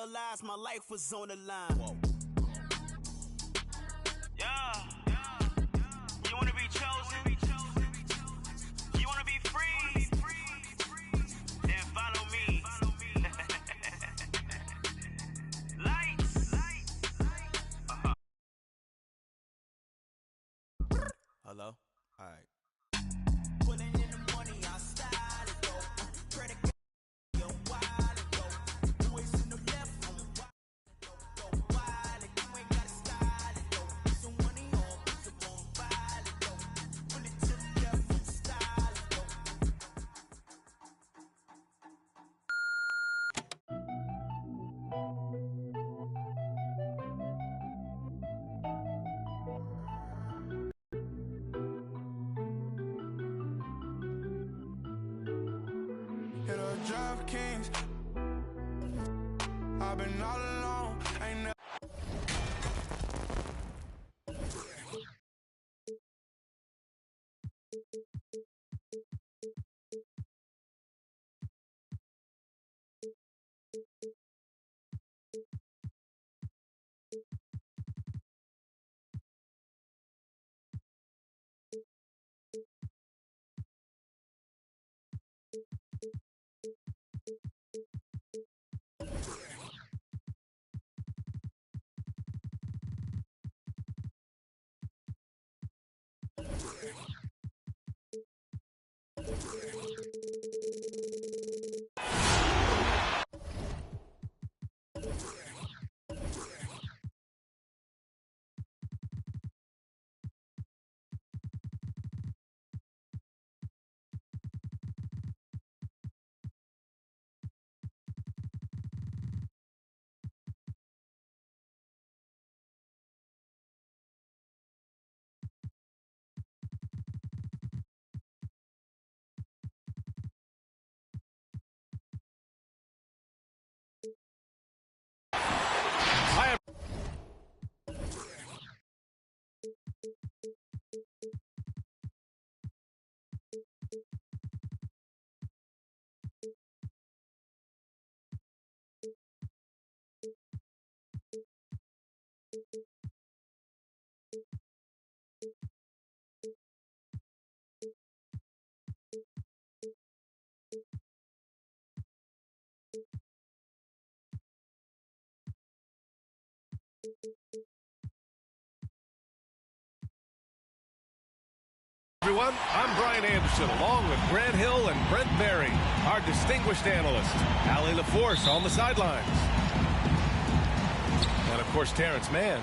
realized my life was on the line. Whoa. Yeah. You wanna be chosen? You wanna be free? Then follow me. Lights. Hello? All right. Putting in the money, I style it go. Credit card, your wallet go. Boys in the left, on the right, go wallet. You ain't gotta style it go. Put some money on, put some on file it go. Pull it to the left, on style it go. Hit a drive kings. I've been all alone. Ain't never. Everyone, I'm Brian Anderson, along with Grant Hill and Brent Berry, our distinguished analyst. Allie LaForce on the sidelines. And, of course, Terrence Mann.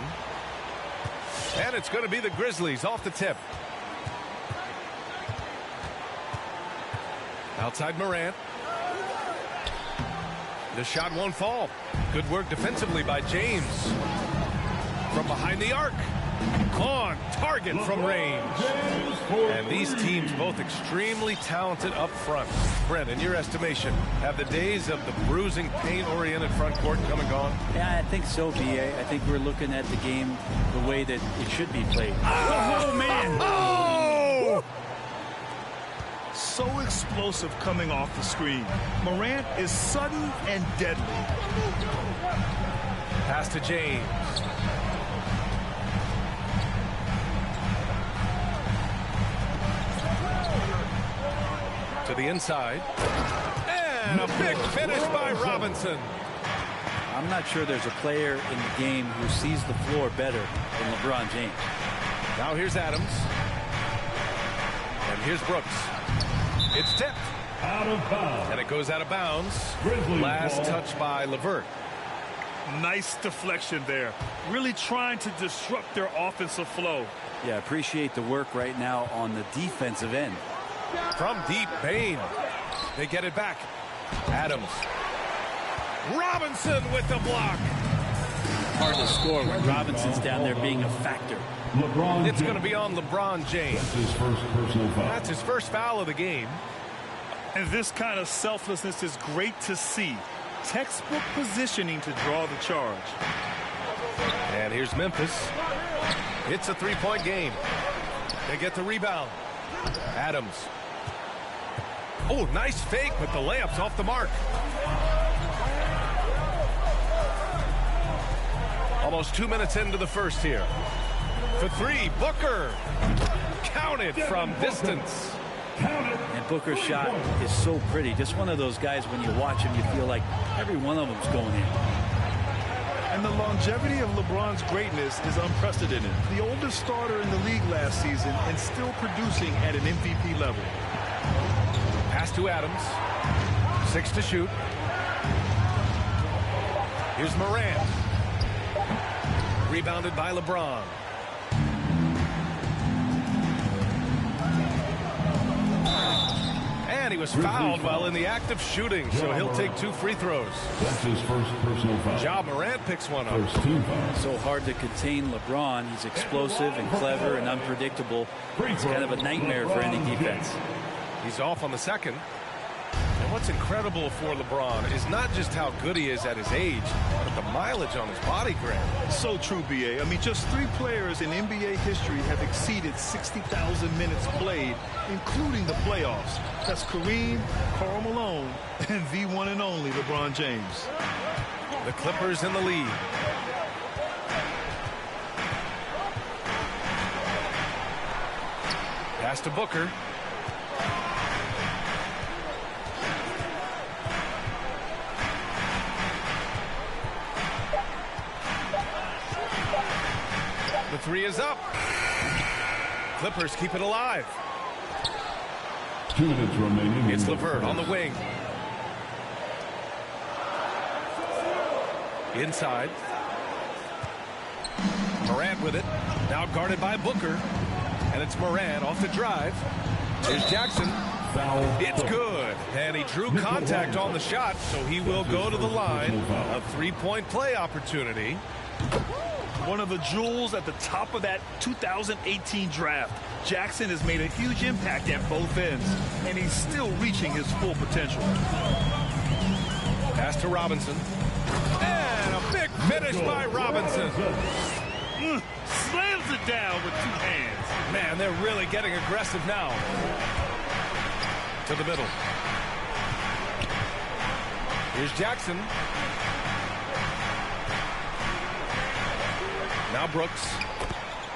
And it's going to be the Grizzlies off the tip. Outside Morant. The shot won't fall. Good work defensively by James. From behind the arc. On target from range. And these teams both extremely talented up front. Brent, in your estimation, have the days of the bruising, pain-oriented front court come and gone? Yeah, I think so, B.A. I think we're looking at the game the way that it should be played. Oh, man! Oh! So explosive coming off the screen. Morant is sudden and deadly. Pass to James. To the inside. And a big finish by Robinson. I'm not sure there's a player in the game who sees the floor better than LeBron James. Now here's Adams. And here's Brooks. It's tipped. Out of bounds. And it goes out of bounds. Last touch by LeVert. Nice deflection there. Really trying to disrupt their offensive flow. Yeah, appreciate the work right now on the defensive end. From deep, Bain. They get it back. Adams. Robinson with the block. Hard to score when Robinson's down there being a factor. It's going to be on LeBron James. That's his first personal foul. That's his first foul of the game. And this kind of selflessness is great to see. Textbook positioning to draw the charge. And here's Memphis. It's a three-point game. They get the rebound. Adams. Oh, nice fake, but the layup's off the mark. Almost 2 minutes into the first here. For three, Booker. Counted from distance. And Booker's shot is so pretty. Just one of those guys, when you watch him, you feel like every one of them's going in. And the longevity of LeBron's greatness is unprecedented. The oldest starter in the league last season and still producing at an MVP level. Pass to Adams. 6 to shoot. Here's Morant. Rebounded by LeBron. And he was fouled while in the act of shooting, so he'll take 2 free throws. That's his first personal foul. Ja Morant picks one up. First team foul. So hard to contain LeBron. He's explosive and clever and unpredictable. It's kind of a nightmare for any defense. He's off on the second. And what's incredible for LeBron is not just how good he is at his age, but the mileage on his body grab. So true, BA. I mean, just 3 players in NBA history have exceeded 60,000 minutes played, including the playoffs. That's Kareem, Karl Malone, and the one and only LeBron James. The Clippers in the lead. Pass to Booker. The 3 is up. Clippers keep it alive. 2 minutes remaining. It's LeVert on the wing. Inside. Morant with it. Now guarded by Booker. And it's Morant off the drive. Here's Jackson. Foul. It's good. And he drew contact on the shot, so he will go to the line. A 3-point play opportunity. One of the jewels at the top of that 2018 draft. Jackson has made a huge impact at both ends, and he's still reaching his full potential. Pass to Robinson. And a big finish by Robinson. Slams it down with 2 hands. Man, they're really getting aggressive now. To the middle. Here's Jackson. Now Brooks.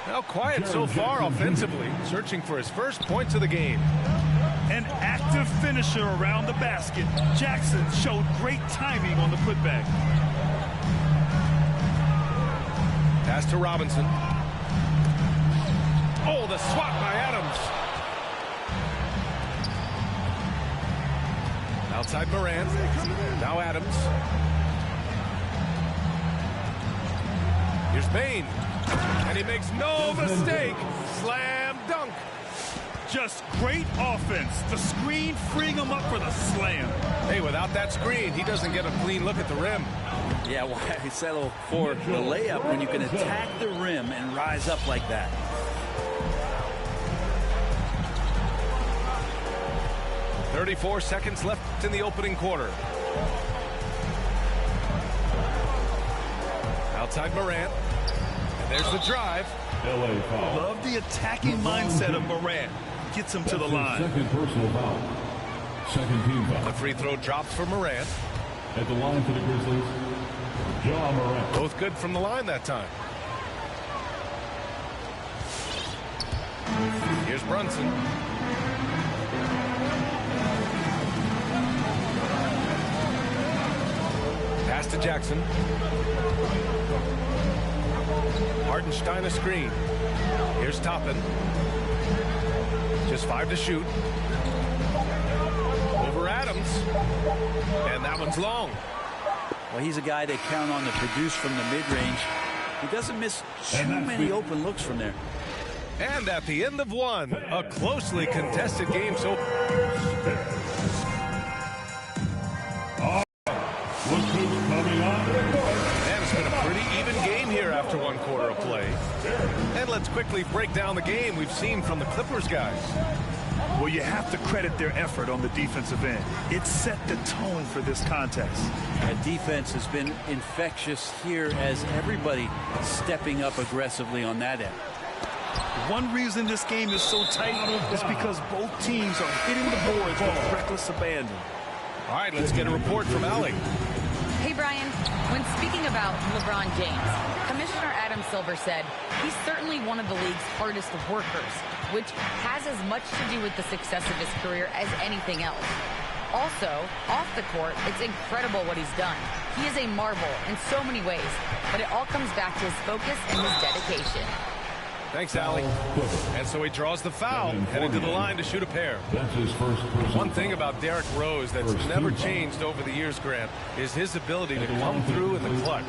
Now quiet so far offensively, searching for his first points of the game. An active finisher around the basket. Jackson showed great timing on the putback. Pass to Robinson. Oh, the swat by Adams. Outside Morant. Now Adams. Here's Bain. And he makes no mistake. Slam dunk. Just great offense. The screen freeing him up for the slam. Hey, without that screen, he doesn't get a clean look at the rim. Yeah, why settle for the layup when you can attack the rim and rise up like that? .34 seconds left in the opening quarter. Outside Morant. And there's the drive. LA foul. Love the attacking mindset of Morant. Gets him to the line. Second personal foul. Second team foul. The free throw drops for Morant. At the line for the Grizzlies, Ja Morant. Both good from the line that time. Here's Brunson. Pass to Jackson. Hartenstein a screen. Here's Toppin. Just 5 to shoot. Over Adams. And that one's long. Well, he's a guy they count on to produce from the mid-range. He doesn't miss too many open looks from there. And at the end of one, a closely contested game. So and it's been a pretty even game here after 1 quarter of play. And let's quickly break down the game we've seen from the Clippers guys. Well, you have to credit their effort on the defensive end. It set the tone for this contest. That defense has been infectious here as everybody stepping up aggressively on that end. One reason this game is so tight is because both teams are hitting the boards with reckless abandon. All right, let's get a report from Allie. Hey, Brian, when speaking about LeBron James, Commissioner Adam Silver said he's certainly one of the league's hardest workers, which has as much to do with the success of his career as anything else. Also, off the court, it's incredible what he's done. He is a marvel in so many ways, but it all comes back to his focus and his dedication. Thanks, Allie. And so he draws the foul, headed to the line to shoot a pair. That's his first personal One thing about Derrick Rose that's never changed over the years, Grant, is his ability to come through in the clutch.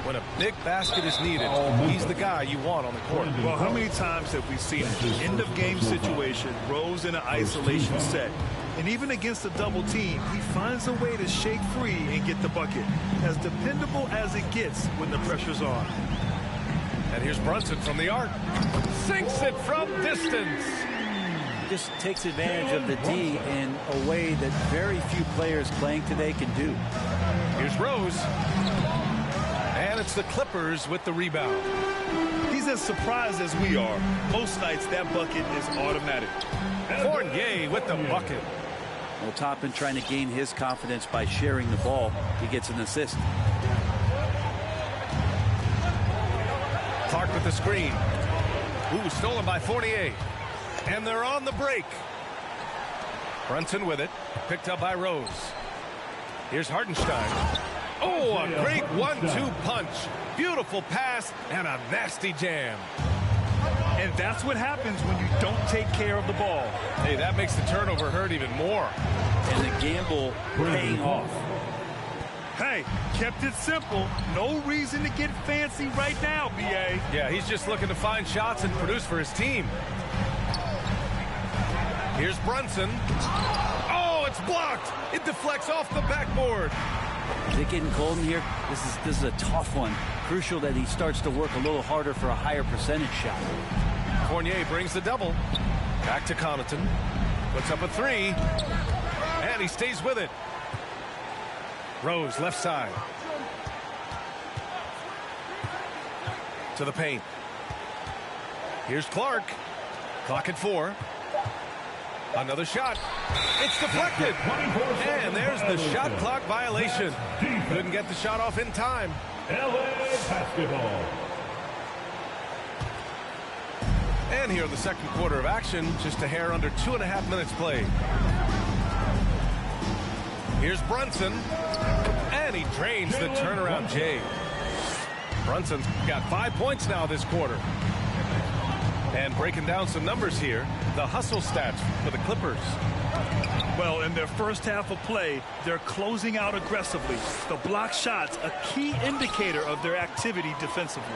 When a big basket is needed, he's the guy you want on the court. Well, how many times have we seen it? End-of-game situation, Rose in an isolation set. And even against a double team, he finds a way to shake free and get the bucket. As dependable as it gets when the pressure's on. And here's Brunson from the arc. Sinks it from distance. Just takes advantage of the D in a way that very few players playing today can do. Here's Rose. And it's the Clippers with the rebound. He's as surprised as we are. Most nights, that bucket is automatic. Fournier with the bucket. Well, Toppin trying to gain his confidence by sharing the ball. He gets an assist. Clark with the screen. Ooh, stolen by Fournier. And they're on the break. Brunson with it. Picked up by Rose. Here's Hartenstein. Oh, a great 1-2 punch. Beautiful pass and a nasty jam. And that's what happens when you don't take care of the ball. Hey, that makes the turnover hurt even more. And the gamble paying off. Hey, kept it simple. No reason to get fancy right now, B.A. Yeah, he's just looking to find shots and produce for his team. Here's Brunson. Oh, it's blocked. It deflects off the backboard. Is it getting cold in here? This is a tough one. Crucial that he starts to work a little harder for a higher percentage shot. Fournier brings the double. Back to Connaughton. Puts up a three. And he stays with it. Rose, left side. To the paint. Here's Clark. Clock at 4. Another shot. It's deflected. And there's the shot clock violation. Couldn't get the shot off in time. LA basketball. And here in the second quarter of action, just a hair under 2.5 minutes played. Here's Brunson. And he drains the turnaround J. Brunson's got 5 points now this quarter. And breaking down some numbers here, the hustle stats for the Clippers. Well, in their first half of play, they're closing out aggressively. The block shots, a key indicator of their activity defensively.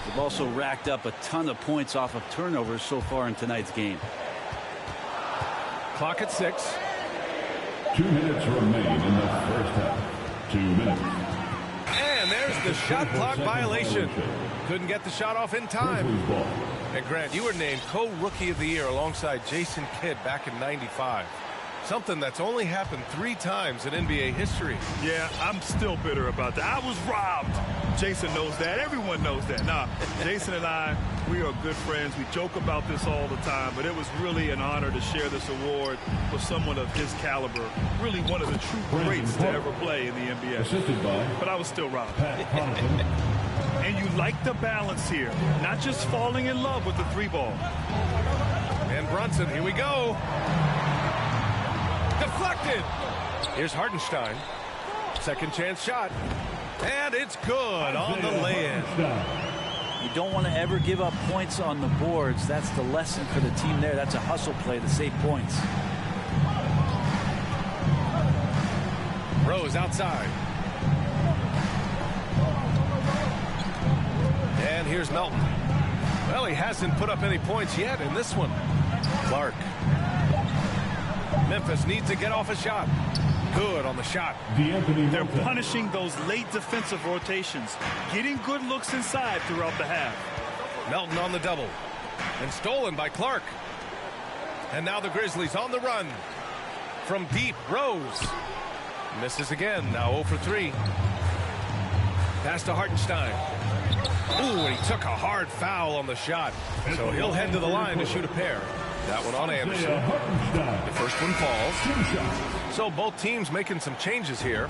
They've also racked up a ton of points off of turnovers so far in tonight's game. Clock at 6. 2 minutes remain in the first half. 2 minutes. And there's the shot clock violation. Couldn't get the shot off in time. And Grant, you were named co-rookie of the year alongside Jason Kidd back in '95. Something that's only happened 3 times in NBA history. Yeah, I'm still bitter about that. I was robbed. Jason knows that. Everyone knows that. Nah, Jason and I, we are good friends. We joke about this all the time, but it was really an honor to share this award with someone of his caliber. Really one of the true greats to ever play in the NBA. Assisted by But I was still robbed. Pat Connaughton. And you like the balance here. Not just falling in love with the 3-ball. And Brunson, here we go. Deflected. Here's Hartenstein. Second chance shot. And it's good on the lay-in. You don't want to ever give up points on the boards. That's the lesson for the team there. That's a hustle play to save points. Rose outside. And here's Melton. Well, he hasn't put up any points yet in this one. Clark. Memphis needs to get off a shot. Good on the shot. They're punishing those late defensive rotations, getting good looks inside throughout the half. Melton on the double. And stolen by Clark. And now the Grizzlies on the run. From deep, Rose. Misses again, now 0 for 3. Pass to Hartenstein. Ooh, and he took a hard foul on the shot. So he'll head to the line to shoot a pair. That one on Anderson. The first one falls. So both teams making some changes here.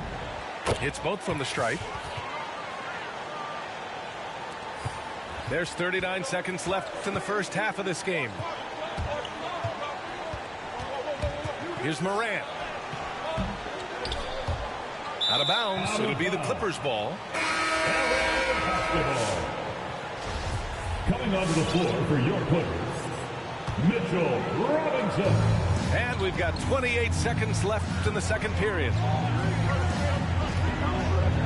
Hits both from the stripe. There's 39 seconds left in the first half of this game. Here's Morant. Out of bounds. It'll be the Clippers' ball. Coming onto the floor for your Clippers, Mitchell Robinson. And we've got 28 seconds left in the second period.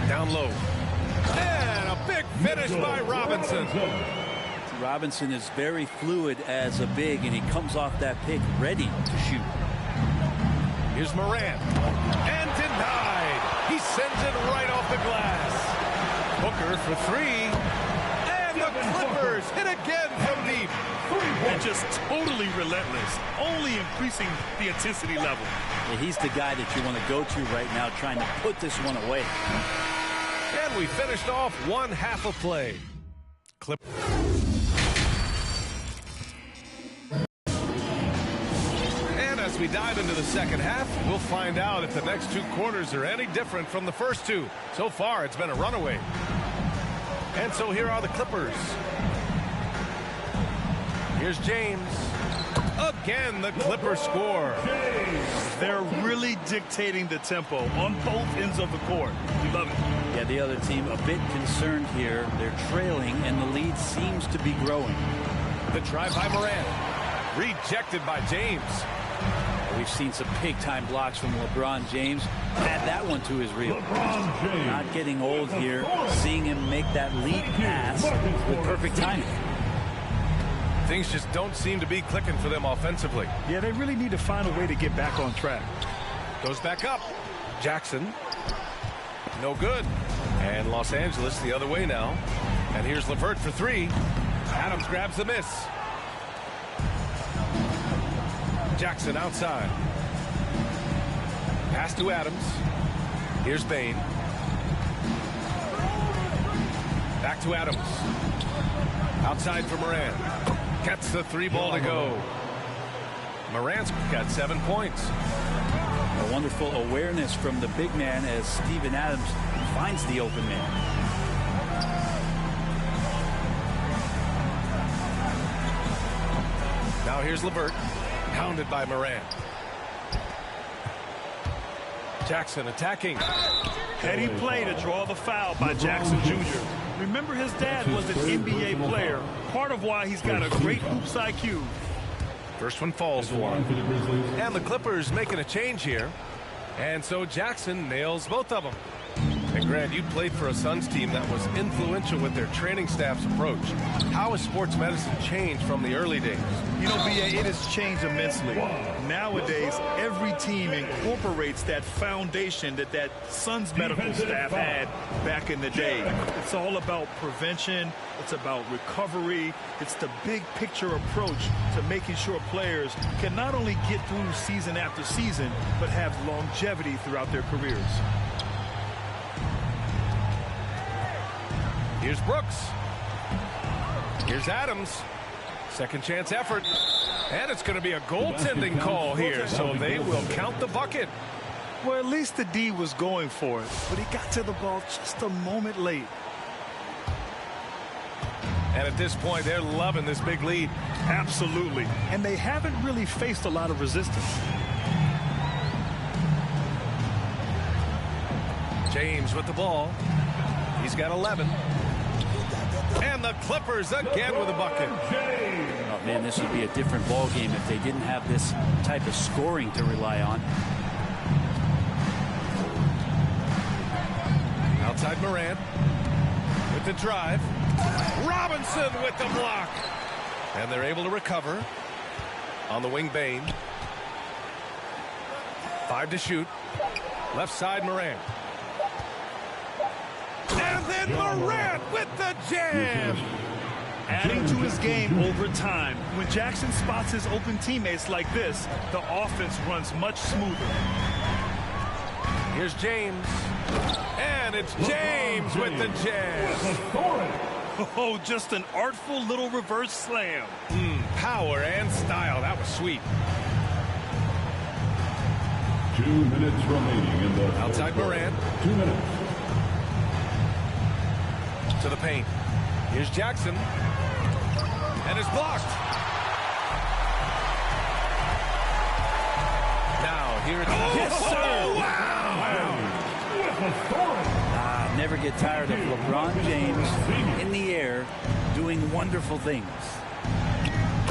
Down low. And a big finish by Robinson. Robinson is very fluid as a big, and he comes off that pick ready to shoot. Here's Morant. And denied. He sends it right off the glass. Booker for three. And the Clippers hit again from deep. And just totally relentless, only increasing the intensity level. Yeah, he's the guy that you want to go to right now, trying to put this one away. And we finished off one half of play. And as we dive into the second half, we'll find out if the next two quarters are any different from the first two. So far, it's been a runaway. And so here are the Clippers. Here's James. Again, the Clippers score. They're really dictating the tempo on both ends of the court. You love it. Yeah, the other team a bit concerned here. They're trailing, and the lead seems to be growing. The drive by Morant. Rejected by James. We've seen some big-time blocks from LeBron James. Add that one to his reel. Not getting old here. Seeing him make that lead pass with perfect timing. Things just don't seem to be clicking for them offensively. Yeah, they really need to find a way to get back on track. Goes back up. Jackson. No good. And Los Angeles the other way now. And here's LeVert for three. Adams grabs the miss. Jackson outside. Pass to Adams. Here's Bane. Back to Adams. Outside for Morant. Gets the three ball to go. Morant's got 7 points. A wonderful awareness from the big man as Steven Adams finds the open man. Now here's LeVert. Pounded by Morant. Jackson attacking. Heady play to draw the foul by Jackson Jr. Remember, his dad was an NBA player. Part of why he's got a great hoops IQ. First one falls for him. And the Clippers making a change here. And so Jackson nails both of them. And Grant, you played for a Suns team that was influential with their training staff's approach. How has sports medicine changed from the early days? You know, B.A., it has changed immensely. Nowadays, every team incorporates that foundation that Suns medical staff had back in the day. It's all about prevention. It's about recovery. It's the big picture approach to making sure players can not only get through season after season, but have longevity throughout their careers. Here's Brooks. Here's Adams. Second chance effort. And it's going to be a goaltending call here, so they will count the bucket. Well, at least the D was going for it, but he got to the ball just a moment late. And at this point, they're loving this big lead. Absolutely. And they haven't really faced a lot of resistance. James with the ball. He's got 11. And the Clippers again with a bucket. Oh, man, this would be a different ball game if they didn't have this type of scoring to rely on. Outside Morant with the drive. Robinson with the block. And they're able to recover. On the wing, Bane. 5 to shoot. Left side, Morant. And then Morant with the jam. Adding to his game over time. When Jackson spots his open teammates like this, the offense runs much smoother. Here's James. And it's James with the jam. Oh, just an artful little reverse slam. Power and style. That was sweet. 2 minutes remaining in the Outside Morant. 2 minutes. To the paint. Here's Jackson. And is blocked. Now, here it's... Yes, sir! Wow! Never get tired of LeBron James in the air doing wonderful things.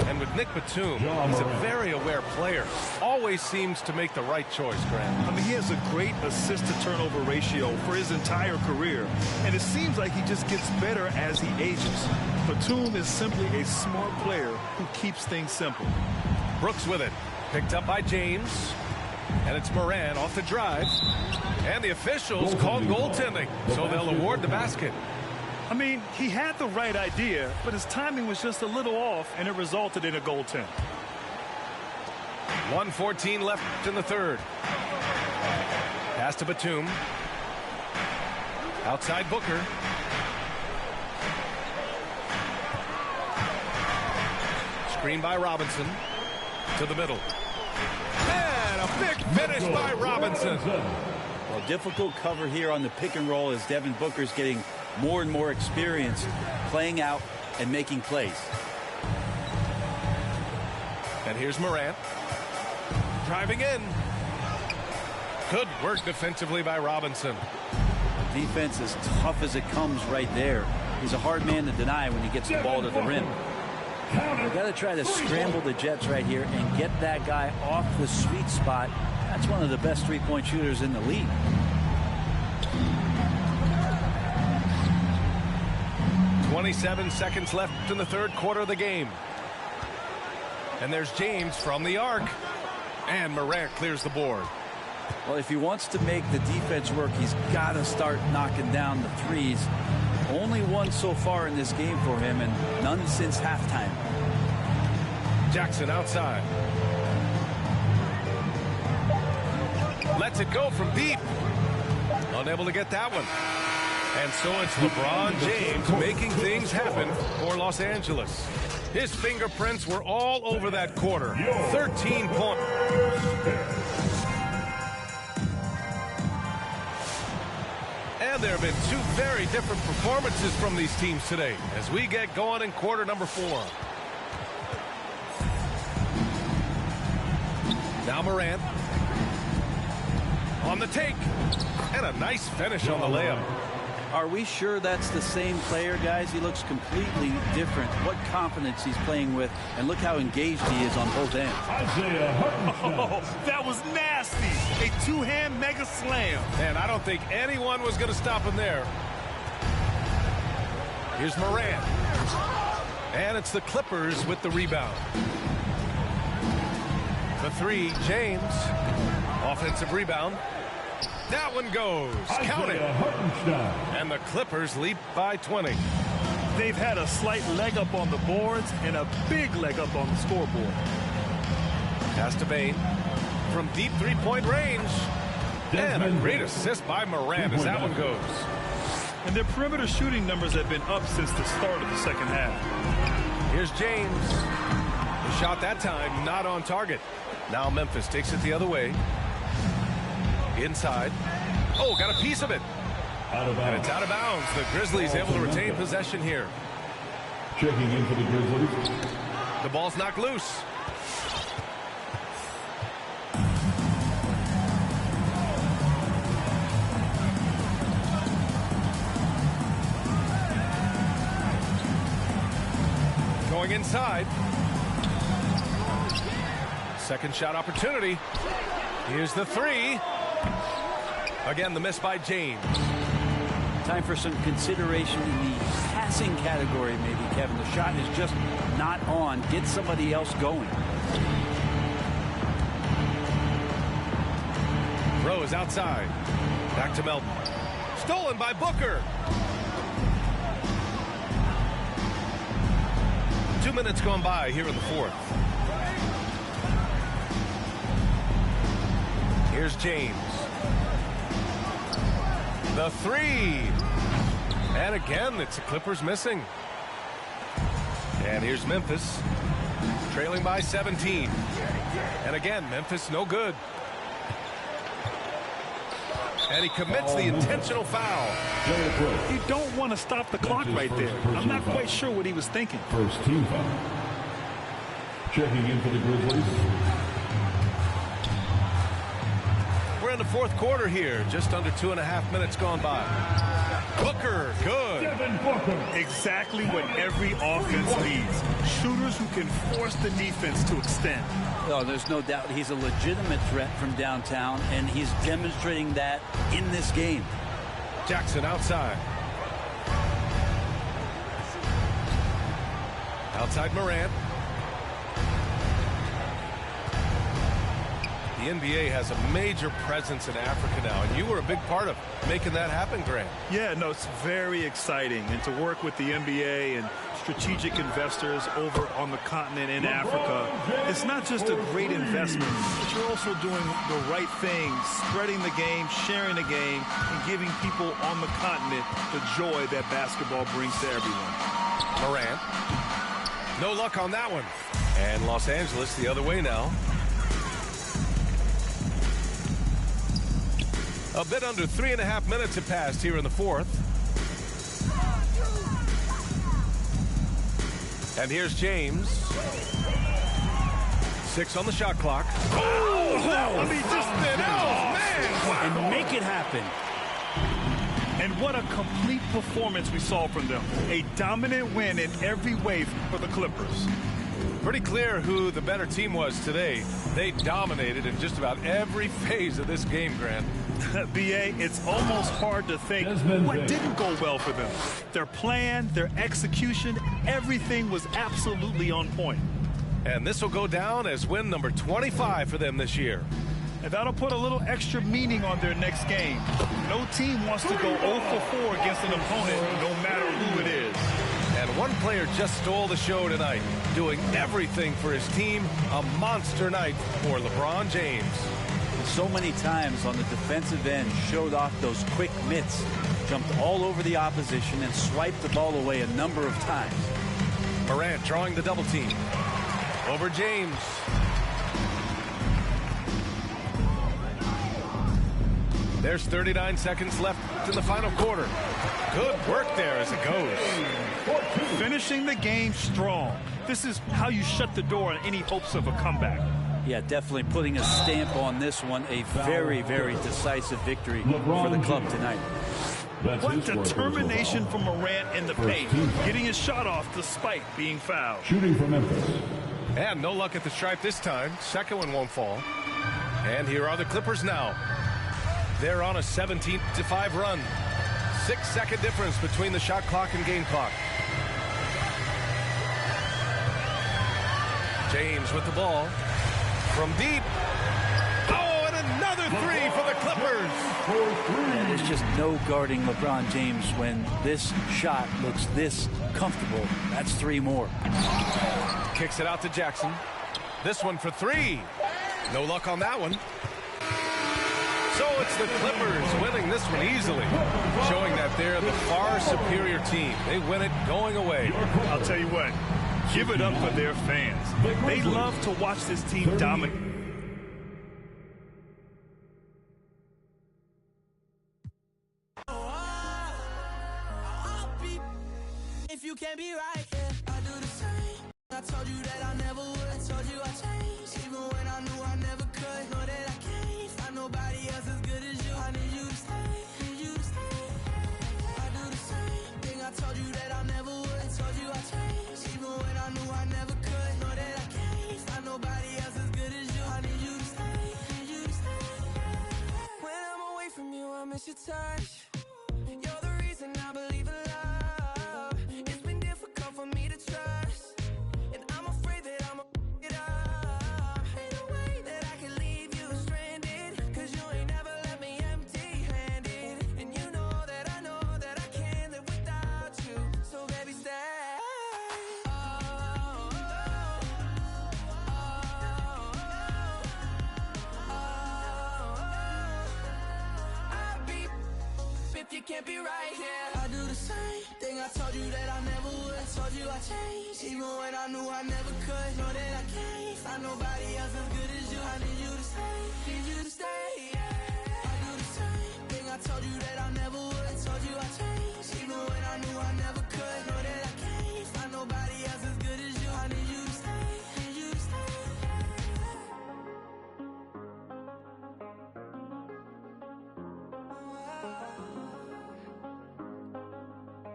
And with Nick Batum, he's a very aware player. Always seems to make the right choice, Grant. I mean, he has a great assist-to-turnover ratio for his entire career. And it seems like he just gets better as he ages. Batum is simply a smart player who keeps things simple. Brooks with it. Picked up by James. And it's Moran off the drive. And the officials called goaltending, so they'll award the basket. I mean, he had the right idea, but his timing was just a little off, and it resulted in a goaltend. 1:14 left in the third. Pass to Batum. Outside Booker. Screen by Robinson. To the middle. And a big finish by Robinson. Well, difficult cover here on the pick and roll as Devin Booker's getting more and more experience playing out and making plays. And here's Morant. Driving in. Good work defensively by Robinson. Defense as tough as it comes right there. He's a hard man to deny when he gets the ball to the rim. We've got to try to scramble the Jets right here and get that guy off the sweet spot. That's one of the best three-point shooters in the league. .27 seconds left in the third quarter of the game. And there's James from the arc. And Morant clears the board. Well, if he wants to make the defense work, he's got to start knocking down the threes. Only one so far in this game for him, and none since halftime. Jackson outside. Lets it go from deep. Unable to get that one. And so it's LeBron James making things happen for Los Angeles. His fingerprints were all over that quarter. 13 points. And there have been two very different performances from these teams today as we get going in quarter number 4. Now Morant on the take. And a nice finish on the layup. Are we sure that's the same player, guys? He looks completely different. What confidence he's playing with, and look how engaged he is on both ends. Oh, that was nasty. A two-hand mega slam. And I don't think anyone was going to stop him there. Here's Morant. And it's the Clippers with the rebound. The three, James. Offensive rebound. That one goes. Count it. And the Clippers leap by 20. They've had a slight leg up on the boards and a big leg up on the scoreboard. Pass to Bain from deep three-point range. And a great assist by Morant as that one goes. And their perimeter shooting numbers have been up since the start of the second half. Here's James. The shot that time not on target. Now Memphis takes it the other way. Inside. Oh, got a piece of it. And it's out of bounds. The Grizzlies able to retain possession here. Checking in for the Grizzlies. The ball's knocked loose. Going inside. Second shot opportunity. Here's the three. Again, the miss by James. Time for some consideration in the passing category, maybe, Kevin. The shot is just not on. Get somebody else going. Rose outside. Back to Melton. Stolen by Booker. 2 minutes gone by here in the fourth. Here's James. The three. And again, it's the Clippers missing. And here's Memphis. Trailing by 17. And again, Memphis no good. And he commits the intentional foul. You don't want to stop the clock right there. I'm not quite sure what he was thinking. First team foul. Checking in for the Grizzlies. We're in the fourth quarter here. Just under 2.5 minutes gone by. Booker, good. Exactly what every offense needs. Shooters who can force the defense to extend. Oh, there's no doubt he's a legitimate threat from downtown, and he's demonstrating that in this game. Jackson outside. Outside Morant. The NBA has a major presence in Africa now, and you were a big part of making that happen, Grant. Yeah, no, it's very exciting. And to work with the NBA and strategic investors over on the continent in Africa, it's not just a great investment, but you're also doing the right thing, spreading the game, sharing the game, and giving people on the continent the joy that basketball brings to everyone. Morant. No luck on that one. And Los Angeles the other way now. A bit under 3.5 minutes have passed here in the fourth. And here's James. 6 on the shot clock. Oh, I mean, just Man. And make it happen. And what a complete performance we saw from them. A dominant win in every way for the Clippers. Pretty clear who the better team was today. They dominated in just about every phase of this game, Grant. B.A., it's almost hard to think what didn't go well for them. Their plan, their execution, everything was absolutely on point. And this will go down as win number 25 for them this year. And that'll put a little extra meaning on their next game. No team wants to go 0 for 4 against an opponent, no matter who it is. And one player just stole the show tonight, doing everything for his team. A monster night for LeBron James. So many times on the defensive end, showed off those quick mitts, jumped all over the opposition and swiped the ball away a number of times. Morant drawing the double team. Over James. There's 39 seconds left in the final quarter. Good work there as it goes. Finishing the game strong. This is how you shut the door on any hopes of a comeback. Yeah, definitely putting a stamp on this one. A very, very decisive victory for the club tonight. What determination from Morant in the paint, getting his shot off despite being fouled. Shooting from Memphis. And no luck at the stripe this time. Second one won't fall. And here are the Clippers now. They're on a 17-5 run. 6-second difference between the shot clock and game clock. James with the ball. From deep. Oh, and another three for the Clippers. And there's just no guarding LeBron James when this shot looks this comfortable. That's 3 more. Kicks it out to Jackson. This one for 3. No luck on that one. So it's the Clippers winning this one easily, showing that they're the far superior team. They win it going away. I'll tell you what, give it up for their fans. They love to watch this team dominate. If you can't be right, I do the same. I told you that I never would. I told you I changed, even when I knew I never could. Know that I can't find nobody else as good as you. I need you to stay, need you to stay. I do the same thing. I told you that I never would. I told you I changed, even when I knew I never could. Know that I can't find nobody else as good as you. I need you to stay, need you to stay. When I'm away from you, I miss your touch. You're the reason I believe in love. It's been difficult for me to trust, and I'm afraid that I'm it up. Ain't no way that I can leave you stranded, 'cause you ain't never left me empty-handed. And you know that I can't live without you. So baby, stay. I'll be if you can't be right here. I do the same thing. I told you that I never would. I told you I changed, even when I knew I never could. Know that I can't find nobody else as good as you. I need you to stay, need you to stay. I do the same thing. I told you that I never would. Told you I changed, even when I knew I never could. Know that I can't find nobody else as good as you. I need you to stay, need you to stay.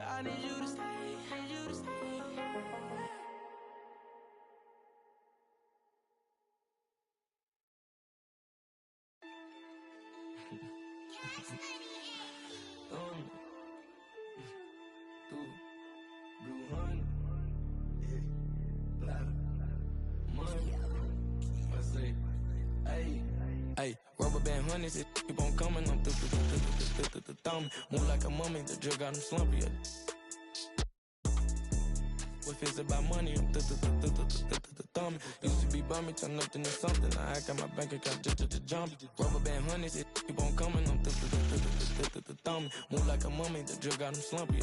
I need you to stay, need you to stay. Hey, rubber band hundreds, it keep on coming. I'm thumb. Move like a mummy, the drill got him slumpy. If it's about money, I'm thumb. Used to be bummy, turn up into something. I got my bank account just jump. Rubber band hundreds, it keep on coming. I'm thumb. Move like a mummy, the drill got him slumpy.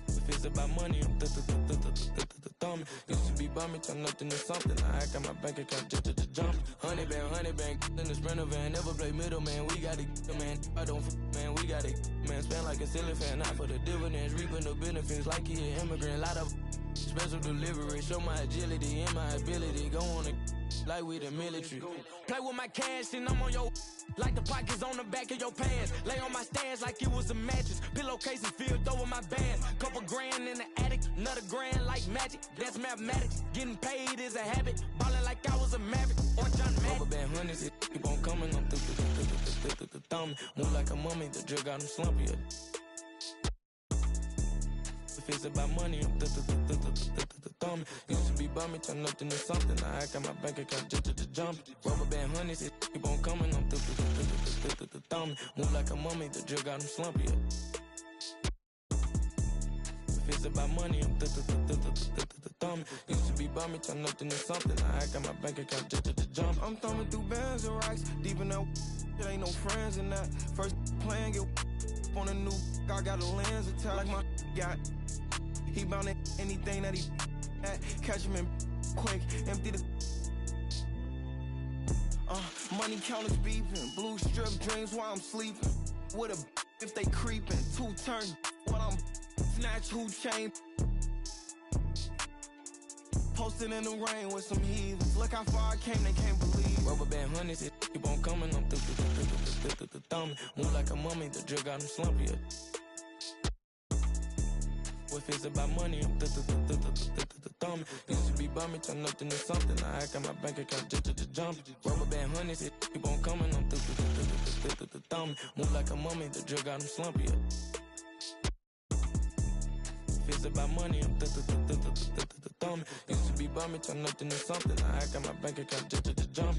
If it's about money, I'm thumb. Used to be bummy, turn up into something. I got my bank account just jump. Honey bang, in the Sprinter van. Never play middleman, we got it, man. I don't man, we got it, man. Spend like a ceiling fan, not for the dividends. Reaping the benefits like he an immigrant. Lot of special delivery. Show my agility and my ability. Go on and like we the military. Play with my cash and I'm on your like the pockets on the back of your pants. Lay on my stands like it was a mattress. Pillowcases filled over my bands. Couple grand in the attic, another grand like magic. That's mathematics. Getting paid is a habit. Ballin' like I was a maverick or John Madden. Rubber band hundreds, it keep on coming. I'm thumb. Move like a mummy, the drill got him slumpy. If it's about money, I'm thumb. Used to be bummy, turn up into something. I got my bank account just jump. Rubber band hundreds, it keep on coming. I'm thumb. Move like a mummy, the drill got him slumpy. If it's about money, I'm thumb. Used to be bummy, turn up into something. I got my bank account just jump. I'm thumbing through bands and racks. Deep in that, there ain't no friends in that. First plan, get on a new, I got a lens attached like my got. He bound at anything that he at. Catch him in quick, empty the money counters beeping. Blue strip dreams while I'm sleeping. With a if they creeping. Two turn while I'm snatch who chain. Posted in the rain with some heathens. Look how far I came, they can't believe. Rubber band hundreds, it keep on coming. I'm thumb. Move like a mummy, the drill got him slumpy. If it's about money, I'm thumb. Used to be bummy, turn up into something. I got my bank account just jump. Rubber band hundreds, it keep on coming. I'm thumb. Move like a mummy, the drill got him slumpy. If it's about money, I'm thumb. Used to be bummy, turn up into something. I got my bank account just jump.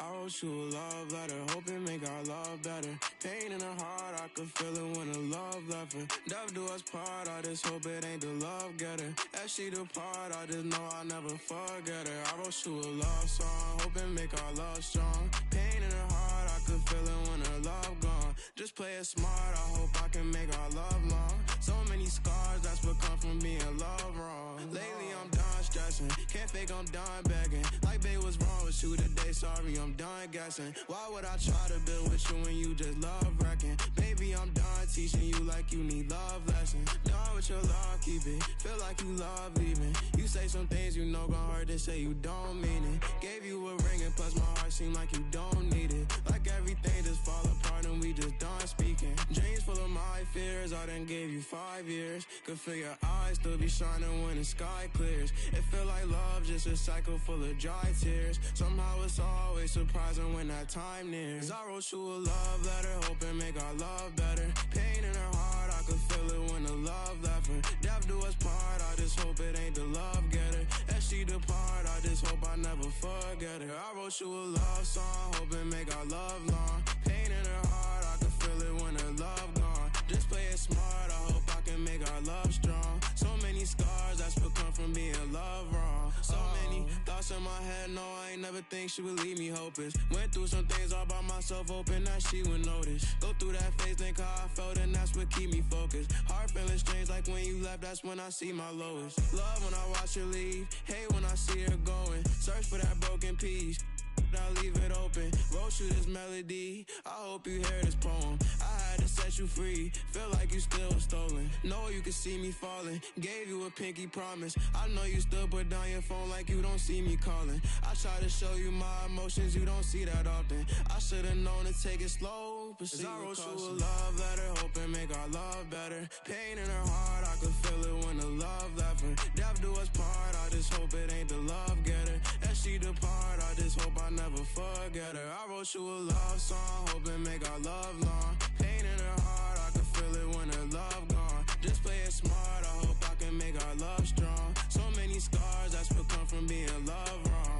I wrote you a love letter, hoping make our love better. Pain in her heart, I could feel it when the love left her. Death do us part, I just hope it ain't the love getter. As she depart, I just know I'll never forget her. I wrote you a love song, hoping make our love strong. Pain in her heart, I could feel it when her love gone. Just play it smart, I hope I can make our love long. So many scars, that's what come from being love wrong. Lately I'm done stressing, can't fake I'm done begging. Like babe, what's wrong with you today? Sorry, I'm done guessing. Why would I try to build with you when you just love wrecking? Baby, I'm done teaching you like you need love lessons. Done with your love, keep it. Feel like you love leaving. You say some things you know gon' hurt, they say you don't mean it. Gave you a ring and plus my heart seem like you don't need it. Like everything just fall apart and we just done speaking. Dreams full of my fears, I done gave you 5 years. Could feel your eyes still be shining when the sky clears. It feel like love, just a cycle full of dry tears. Somehow it's always surprising when that time nears. I wrote you a love letter, hoping make our love better. Pain in her heart, I could feel it when the love left her. Death do us part, I just hope it ain't the love getter. As she depart, I just hope I never forget her. I wrote you a love song, hoping make our love long. Pain in her heart, I could feel it when her love gone. our love strong. So many scars that's what come from being loved wrong. So many thoughts in my head, no, I ain't never think she would leave me hopeless. Went through some things all by myself, hoping that she would notice. Go through that phase, think how I felt, and that's what keep me focused. Heart feeling strange, like when you left, that's when I see my lowest. Love when I watch her leave, hate when I see her going. Search for that broken piece, I leave it open. Wrote you this melody, I hope you hear this poem. I had to set you free, feel like you still stolen. Know you can see me falling, gave you a pinky promise. I know you still put down your phone like you don't see me calling. I try to show you my emotions, you don't see that often. I should've known to take it slow, but I wrote you a love letter, hoping make our love better. Pain in her heart, I could feel it when the love left her. Death do us part, I just hope it ain't the love getter. As she depart, I just hope I never forget her. I wrote you a love song, hoping make our love long. Pain in her heart, I can feel it when her love gone. Just play it smart, I hope I can make our love strong. So many scars, that's what come from being loved wrong.